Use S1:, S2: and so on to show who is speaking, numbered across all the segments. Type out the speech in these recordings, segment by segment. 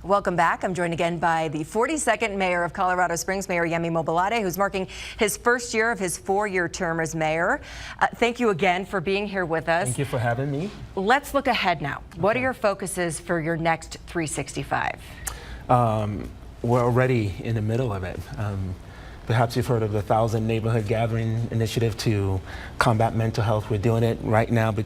S1: Welcome back. I'm joined again by the 42nd mayor of Colorado Springs, Mayor Yemi Mobolade, who's marking his first year of his 4-year term as mayor. Thank you again for being here with us.
S2: Thank you for having me.
S1: Let's look ahead now. What are your focuses for your next 365?
S2: We're already in the middle of it. Perhaps you've heard of the 1,000 Neighborhood Gathering Initiative to combat mental health. We're doing it right now we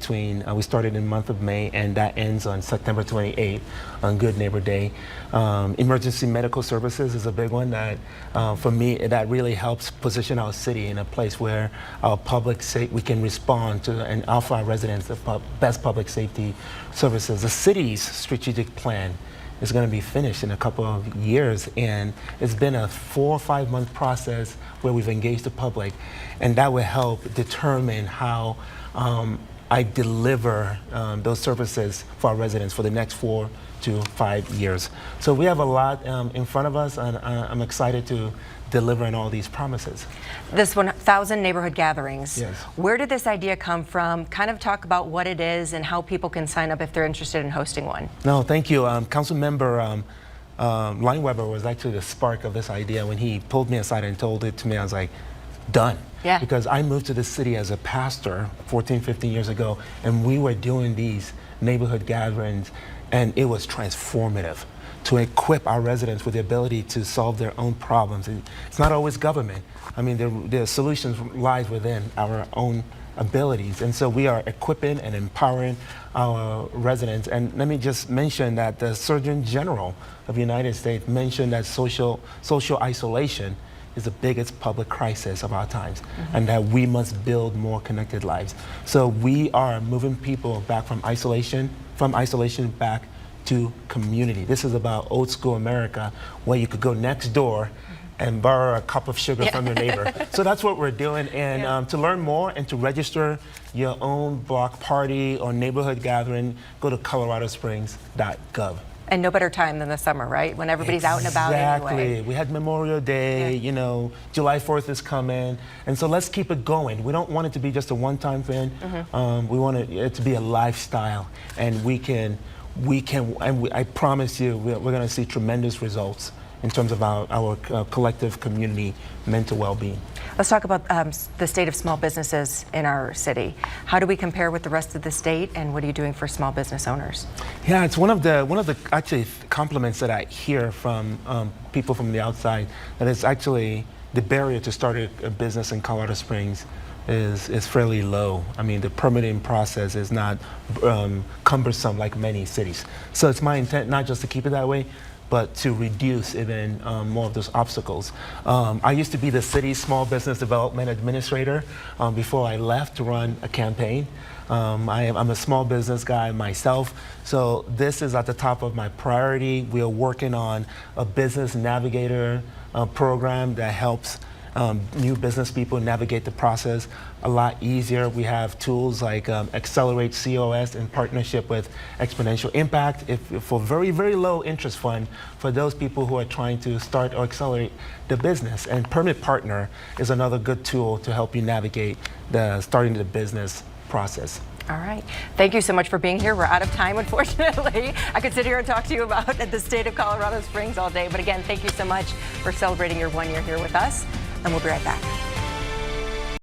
S2: started in the month of May, and that ends on September 28th on Good Neighbor Day. Emergency medical services is a big one that, for me, that really helps position our city in a place where we can respond to and offer our residents the best public safety services. The city's strategic plan is going to be finished in a couple of years, and it's been a 4 or 5 month process where we've engaged the public, and that will help determine how I deliver those services for our residents for the next 4 to 5 years. So we have a lot in front of us, and I'm excited to deliver on all these promises.
S1: This 1,000 neighborhood gatherings.
S2: Yes.
S1: Where did this idea come from? Kind of talk about what it is and how people can sign up if they're interested in hosting one.
S2: No, thank you. Council member Lineweber was actually the spark of this idea. When he pulled me aside and told it to me, I was like, done.
S1: Yeah.
S2: Because I moved to this city as a pastor 14, 15 years ago, and we were doing these neighborhood gatherings, and it was transformative to equip our residents with the ability to solve their own problems. It's not always government. I mean, the solutions lies within our own abilities. And so we are equipping and empowering our residents. And let me just mention that the Surgeon General of the United States mentioned that social isolation is the biggest public crisis of our times, and that we must build more connected lives. So we are moving people back from isolation back to community. This is about old school America, where you could go next door and borrow a cup of sugar from your neighbor. So that's what we're doing. And to learn more and to register your own block party or neighborhood gathering, go to coloradosprings.gov.
S1: And no better time than the summer, right? When everybody's out and about anyway.
S2: Exactly. We had Memorial Day, you know, July 4th is coming. And so let's keep it going. We don't want it to be just a one-time thing. We want it to be a lifestyle. And I promise you, we're going to see tremendous results in terms of our collective community mental well-being.
S1: Let's talk about the state of small businesses in our city. How do we compare with the rest of the state, and what are you doing for small business owners? Yeah,
S2: it's one of the actually compliments that I hear from people from the outside, that it's actually the barrier to start a business in Colorado Springs is fairly low. I mean, the permitting process is not cumbersome like many cities. So it's my intent not just to keep it that way, but to reduce even more of those obstacles. I used to be the city's small business development administrator before I left to run a campaign. I'm a small business guy myself, so this is at the top of my priority. We are working on a business navigator program that helps new business people navigate the process a lot easier. We have tools like Accelerate COS in partnership with Exponential Impact for very, very low interest fund for those people who are trying to start or accelerate the business. And Permit Partner is another good tool to help you navigate starting the business process.
S1: All right. Thank you so much for being here. We're out of time, unfortunately. I could sit here and talk to you about the state of Colorado Springs all day. But again, thank you so much for celebrating your 1 year here with us. And we'll be right back.